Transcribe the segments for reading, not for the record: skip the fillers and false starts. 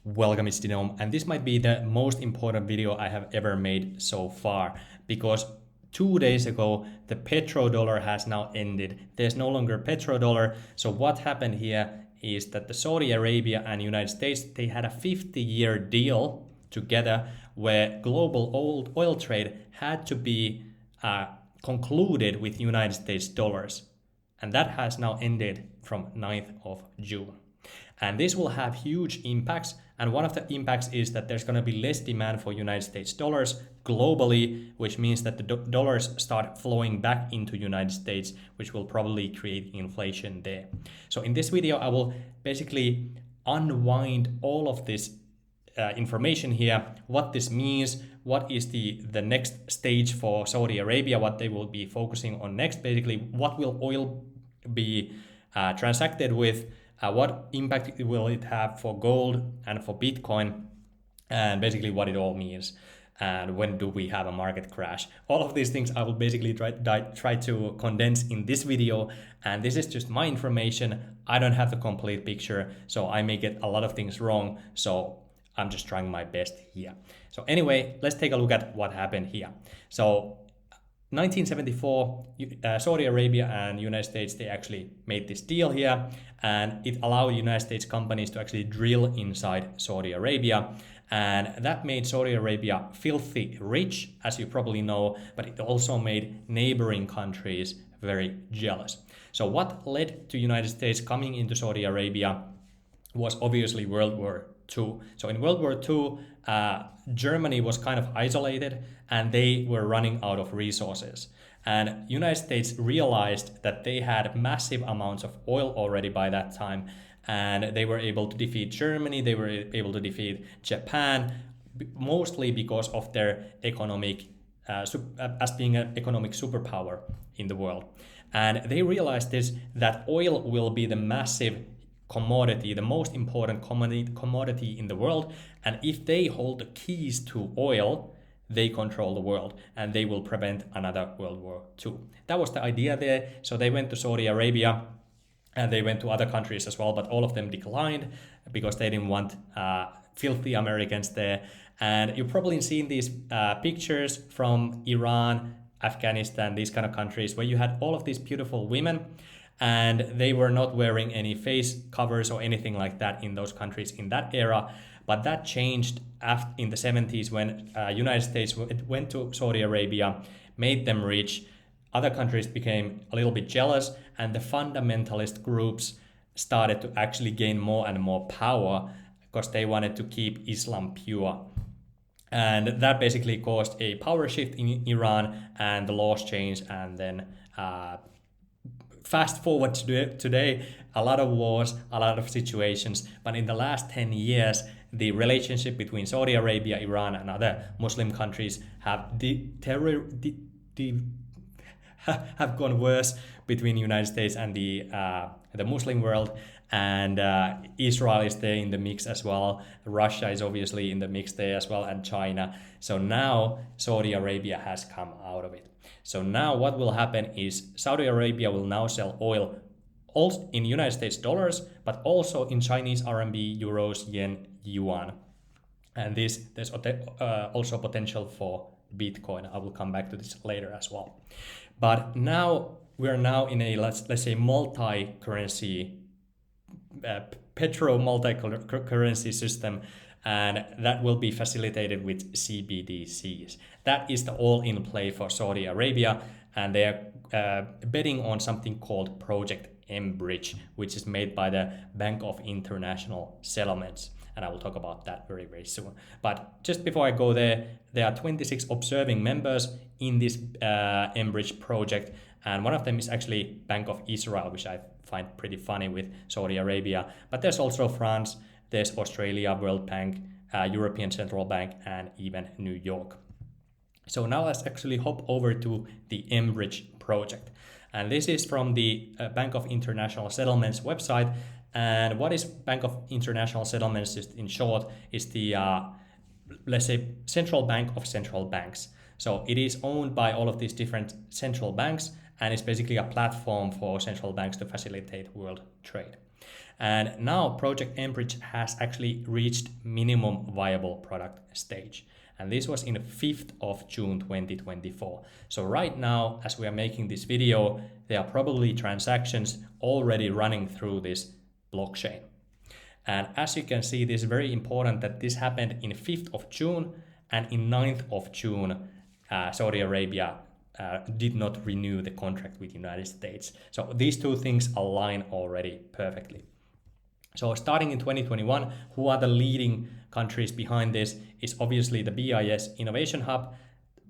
Welcome, it's Denome, and this might be the most important video I have ever made so far, because 2 days ago the petrodollar has now ended. There's no longer petrodollar. So what happened here is that the Saudi Arabia and United States, they had a 50-year deal together where global oil trade had to be concluded with United States dollars. And that has now ended from 9th of June. And this will have huge impacts. And one of the impacts is that there's going to be less demand for United States dollars globally, which means that the dollars start flowing back into United States, which will probably create inflation there. So in this video, I will basically unwind all of this information here, what this means, what is the next stage for Saudi Arabia, what they will be focusing on next, basically what will oil be transacted with, what impact will it have for gold and for Bitcoin, and basically what it all means, and when do we have a market crash. All of these things I will basically try to condense in this video, and this is just my information. I don't have the complete picture, so I may get a lot of things wrong, so I'm just trying my best here. So anyway, let's take a look at what happened here. So 1974, Saudi Arabia and United States, they actually made this deal here, and it allowed United States companies to actually drill inside Saudi Arabia. And that made Saudi Arabia filthy rich, as you probably know, but it also made neighboring countries very jealous. So what led to United States coming into Saudi Arabia was obviously World War II. So in World War II, Germany was kind of isolated and they were running out of resources. And United States realized that they had massive amounts of oil already by that time, and they were able to defeat Germany, they were able to defeat Japan, mostly because of their economic, as being an economic superpower in the world. And they realized this, that oil will be the massive commodity, the most important commodity in the world, and if they hold the keys to oil, they control the world and they will prevent another World War II. That was the idea there. So they went to Saudi Arabia and they went to other countries as well, but all of them declined because they didn't want filthy Americans there. And you've probably seen these pictures from Iran, Afghanistan, these kind of countries where you had all of these beautiful women, and they were not wearing any face covers or anything like that in those countries in that era. But that changed in the 70s when United States went to Saudi Arabia, made them rich. Other countries became a little bit jealous, and the fundamentalist groups started to actually gain more and more power because they wanted to keep Islam pure. And that basically caused a power shift in Iran, and the laws changed, and then fast forward to today, a lot of wars, a lot of situations, but in the last 10 years, the relationship between Saudi Arabia, Iran, and other Muslim countries have have gone worse between the United States and the Muslim world, and Israel is there in the mix as well. Russia is obviously in the mix there as well, and China. So now Saudi Arabia has come out of it. So now what will happen is Saudi Arabia will now sell oil also in United States dollars, but also in Chinese RMB, euros, yen, yuan. And there's also potential for Bitcoin. I will come back to this later as well. But now we're now in a, let's say, multi-currency, multi-currency system, and that will be facilitated with CBDCs. That is the all-in play for Saudi Arabia, and they're betting on something called Project mBridge, which is made by the Bank of International Settlements. And I will talk about that very, very soon. But just before I go there are 26 observing members in this mBridge project, and one of them is actually Bank of Israel, which I find pretty funny with Saudi Arabia. But there's also France, there's Australia, World Bank, European Central Bank, and even New York. So now let's actually hop over to the mBridge project. And this is from the Bank of International Settlements website. And what is Bank of International Settlements, just in short, is the, let's say, central bank of central banks. So it is owned by all of these different central banks, and it's basically a platform for central banks to facilitate world trade. And now Project mBridge has actually reached minimum viable product stage. And this was in 5th of June 2024. So right now, as we are making this video, there are probably transactions already running through this blockchain. And as you can see, this is very important that this happened in 5th of June and in 9th of June, Saudi Arabia did not renew the contract with the United States. So these two things align already perfectly. So starting in 2021, who are the leading countries behind this is obviously the BIS Innovation Hub,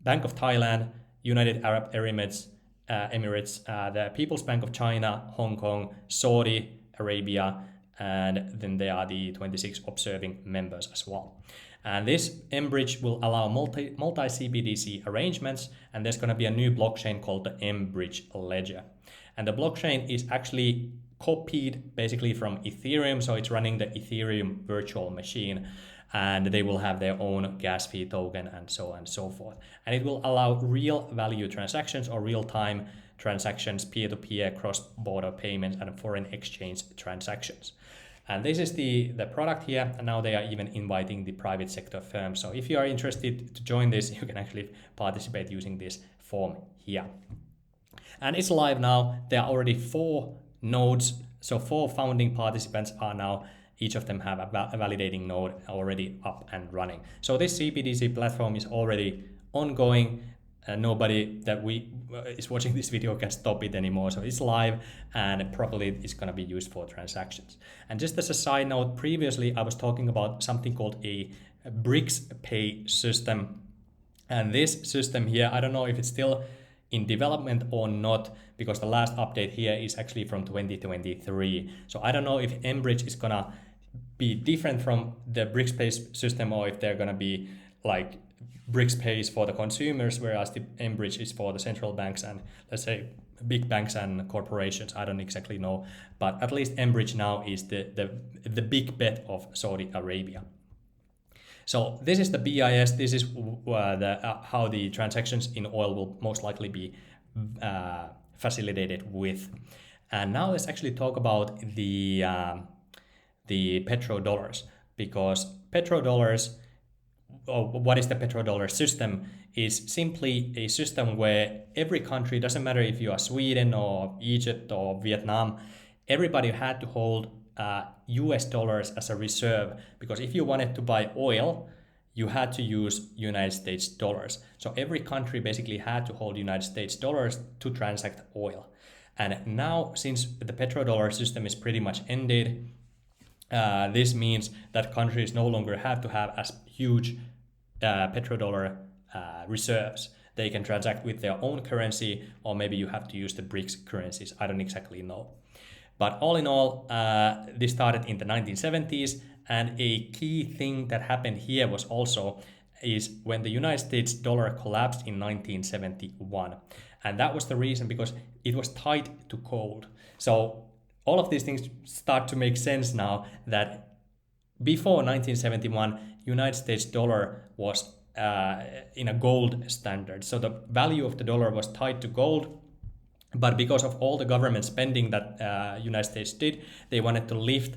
Bank of Thailand, United Arab Emirates, the People's Bank of China, Hong Kong, Saudi Arabia, and then there are the 26 observing members as well. And this mBridge will allow multi CBDC arrangements, and there's going to be a new blockchain called the mBridge Ledger. And the blockchain is actually copied basically from Ethereum, so it's running the Ethereum virtual machine, and they will have their own gas fee token and so on and so forth. And it will allow real value transactions or real-time transactions, peer-to-peer, cross-border payments, and foreign exchange transactions. And this is the product here, and now they are even inviting the private sector firms. So if you are interested to join this, you can actually participate using this form here. And it's live now. There are already 4 nodes, so 4 founding participants are now, each of them have a validating node already up and running. So this CBDC platform is already ongoing. Nobody that is watching this video can stop it anymore. So it's live and probably it's going to be used for transactions. And just as a side note, previously I was talking about something called a BRICS Pay system. And this system here, I don't know if it's still in development or not, because the last update here is actually from 2023. So I don't know if mBridge is going to be different from the BRICS Pay system, or if they're going to be like BRICS Pay is for the consumers, whereas the mBridge is for the central banks and, let's say, big banks and corporations. I don't exactly know, but at least mBridge now is the big bet of Saudi Arabia. So this is the BIS. This is how the transactions in oil will most likely be facilitated with. And now let's actually talk about the petrodollars, because petrodollars, or what is the petrodollar system, is simply a system where every country, doesn't matter if you are Sweden or Egypt or Vietnam, everybody had to hold US dollars as a reserve, because if you wanted to buy oil, you had to use United States dollars. So every country basically had to hold United States dollars to transact oil. And now, since the petrodollar system is pretty much ended, this means that countries no longer have to have as huge petrodollar reserves. They can transact with their own currency, or maybe you have to use the BRICS currencies. I don't exactly know. But all in all, this started in the 1970s, and a key thing that happened here was also is when the United States dollar collapsed in 1971. And that was the reason, because it was tied to gold. So all of these things start to make sense now, that before 1971, United States dollar was in a gold standard. So the value of the dollar was tied to gold. But because of all the government spending that United States did, they wanted to lift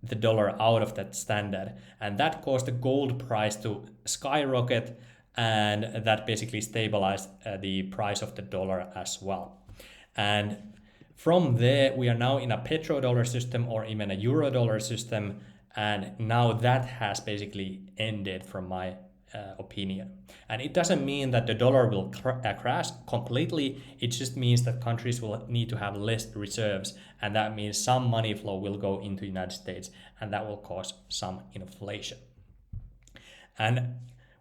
the dollar out of that standard. And that caused the gold price to skyrocket, and that basically stabilized the price of the dollar as well. And from there, we are now in a petrodollar system, or even a eurodollar system, and now that has basically ended from my opinion. And it doesn't mean that the dollar will crash completely. It just means that countries will need to have less reserves, and that means some money flow will go into the United States, and that will cause some inflation. And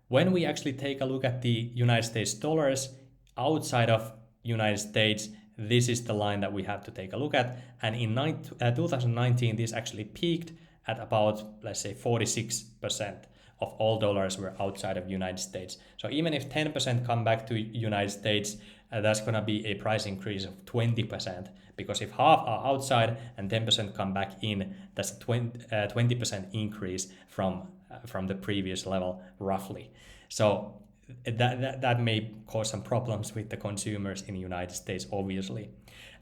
when we actually take a look at the United States dollars outside of United States, this is the line that we have to take a look at. And in 2019, this actually peaked at about, let's say, 46% of all dollars were outside of United States. So even if 10% come back to United States, that's going to be a price increase of 20%, because if half are outside and 10% come back in, that's a 20% increase from the previous level, roughly. So that may cause some problems with the consumers in the United States, obviously.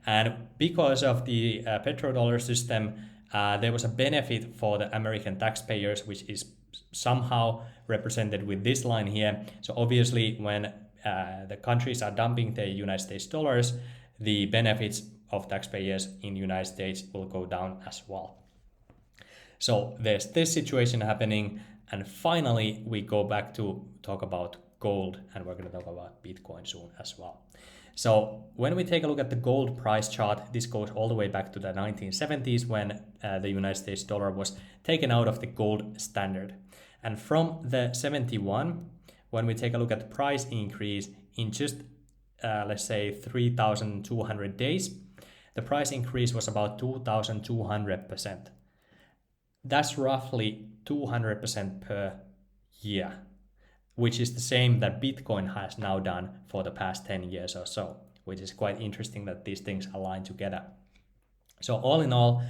And because of the petrodollar system, there was a benefit for the American taxpayers, which is somehow represented with this line here. So obviously when the countries are dumping the United States dollars, the benefits of taxpayers in the United States will go down as well. So there's this situation happening, and finally we go back to talk about gold, and we're going to talk about Bitcoin soon as well. So when we take a look at the gold price chart, this goes all the way back to the 1970s when the United States dollar was taken out of the gold standard. And from the 71, when we take a look at the price increase in just, let's say, 3,200 days, the price increase was about 2,200%. That's roughly 200% per year, which is the same that Bitcoin has now done for the past 10 years or so, which is quite interesting that these things align together. So all in all,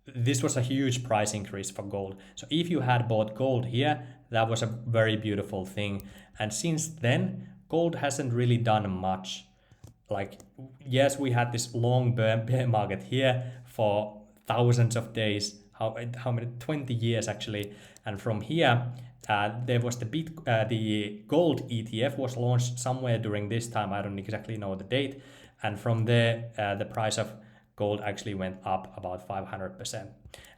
this was a huge price increase for gold. So if you had bought gold here, that was a very beautiful thing. And since then, gold hasn't really done much. Like, yes, we had this long bear market here for thousands of days, how many, 20 years actually. And from here, there was the gold ETF was launched somewhere during this time. I don't exactly know the date. And from there, the price of gold actually went up about 500%.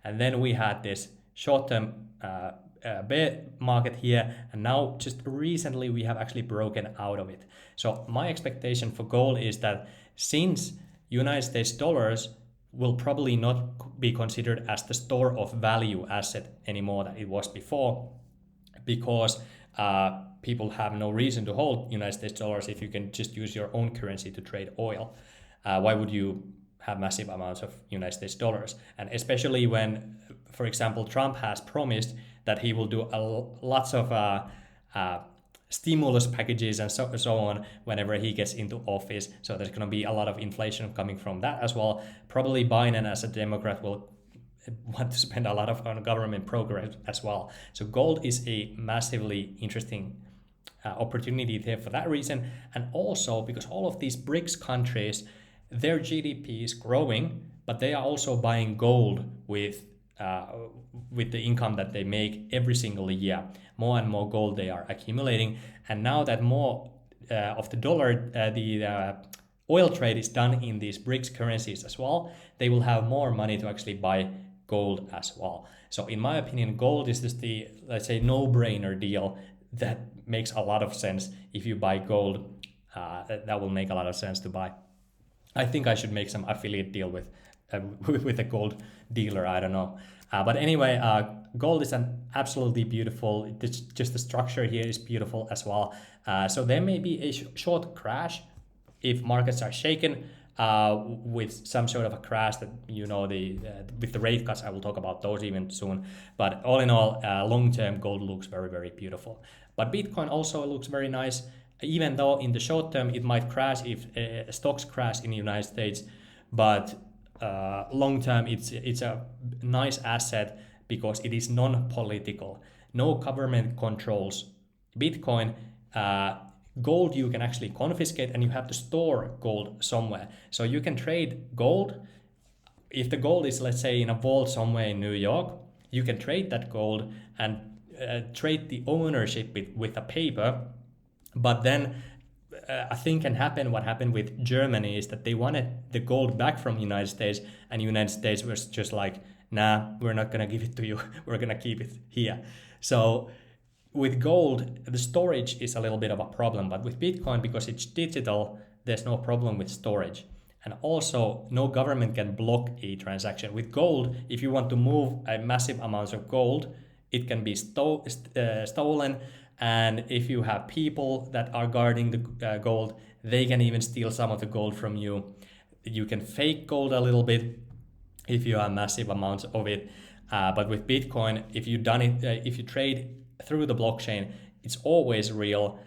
And then we had this short-term bear market here. And now just recently, we have actually broken out of it. So my expectation for gold is that since United States dollars will probably not be considered as the store of value asset anymore that it was before, because people have no reason to hold United States dollars if you can just use your own currency to trade oil. Why would you have massive amounts of United States dollars? And especially when, for example, Trump has promised that he will do lots of stimulus packages and so on whenever he gets into office. So there's going to be a lot of inflation coming from that as well. Probably Biden, as a Democrat, will want to spend a lot on government programs as well. So gold is a massively interesting opportunity there for that reason. And also because all of these BRICS countries, their GDP is growing, but they are also buying gold with the income that they make every single year. More and more gold they are accumulating. And now that more of the dollar, the oil trade is done in these BRICS currencies as well, they will have more money to actually buy gold as well. So in my opinion, gold is just the, let's say, no-brainer deal that makes a lot of sense. If you buy gold, that will make a lot of sense to buy. I think I should make some affiliate deal with a gold dealer. I don't know. But anyway, gold is an absolutely beautiful, just the structure here is beautiful as well. So there may be a short crash if markets are shaken with some sort of a crash that, with the rate cuts. I will talk about those even soon. But all in all, long-term gold looks very, very beautiful. But Bitcoin also looks very nice, even though in the short term it might crash if stocks crash in the United States. But long term, it's a nice asset because it is non-political. No government controls Bitcoin. Gold you can actually confiscate, and you have to store gold somewhere. So you can trade gold. If the gold is, let's say, in a vault somewhere in New York, you can trade that gold and trade the ownership with a paper. But then a thing can happen. What happened with Germany is that they wanted the gold back from the United States, and the United States was just like, nah, we're not going to give it to you. We're going to keep it here. So with gold, the storage is a little bit of a problem. But with Bitcoin, because it's digital, there's no problem with storage. And also, no government can block a transaction. With gold, if you want to move a massive amounts of gold, it can be stolen. And if you have people that are guarding the gold, they can even steal some of the gold from you. You can fake gold a little bit if you have massive amounts of it. But with Bitcoin, if you trade through the blockchain, it's always real.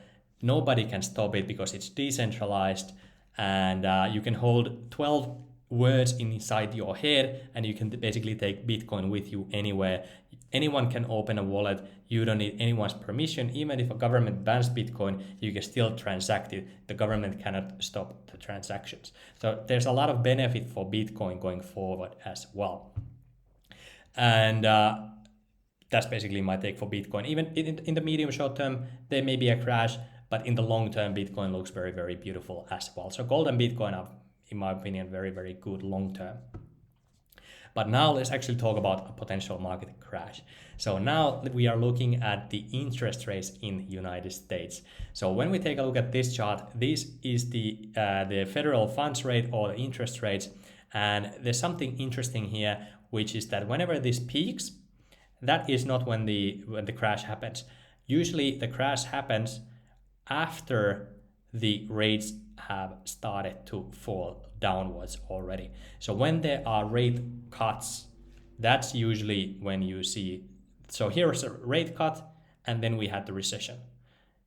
Nobody can stop it because it's decentralized, and you can hold 12 words inside your head, and you can basically take Bitcoin with you anywhere. Anyone can open a wallet. You don't need anyone's permission. Even if a government bans Bitcoin, you can still transact it. The government cannot stop the transactions. So there's a lot of benefit for Bitcoin going forward as well. And that's basically my take for Bitcoin. Even in the medium short term, there may be a crash, but in the long term, Bitcoin looks very, very beautiful as well. So gold and Bitcoin are, in my opinion, very, very good long term. But now let's actually talk about a potential market crash. So now we are looking at the interest rates in United States. So when we take a look at this chart, this is the federal funds rate or the interest rates. And there's something interesting here, which is that whenever this peaks, that is not when the crash happens. Usually the crash happens after the rates have started to fall downwards already. So when there are rate cuts, that's usually when you see, so here is a rate cut and then we had the recession.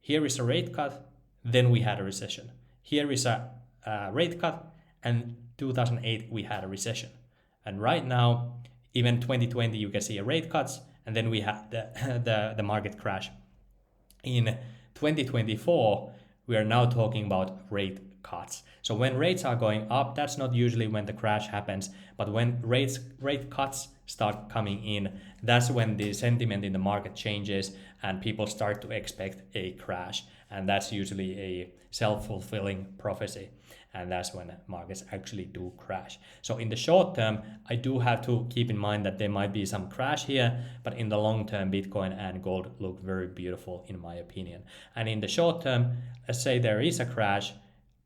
Here is a rate cut, then we had a recession. Here is a rate cut, and 2008 we had a recession. And right now, even 2020, you can see a rate cuts, and then we had the market crash. In 2024, we are now talking about rate cuts. So when rates are going up, that's not usually when the crash happens, but when rate cuts start coming in, that's when the sentiment in the market changes and people start to expect a crash. And that's usually a self-fulfilling prophecy. And that's when markets actually do crash. So in the short term, I do have to keep in mind that there might be some crash here, but in the long term, Bitcoin and gold look very beautiful in my opinion. And in the short term, let's say there is a crash,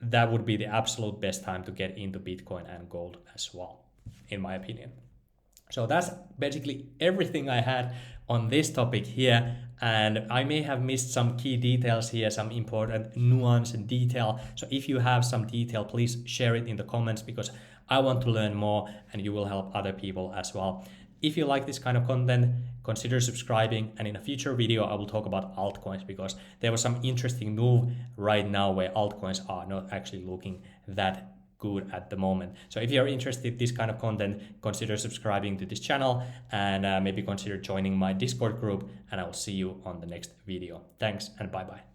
that would be the absolute best time to get into Bitcoin and gold as well, in my opinion. So that's basically everything I had on this topic here, and I may have missed some key details here, some important nuance and detail. So if you have some detail, please share it in the comments, because I want to learn more and you will help other people as well. If you like this kind of content, consider subscribing, and in a future video I will talk about altcoins, because there was some interesting move right now where altcoins are not actually looking that good at the moment. So if you're interested in this kind of content, consider subscribing to this channel, and maybe consider joining my Discord group, and I will see you on the next video. Thanks and bye bye.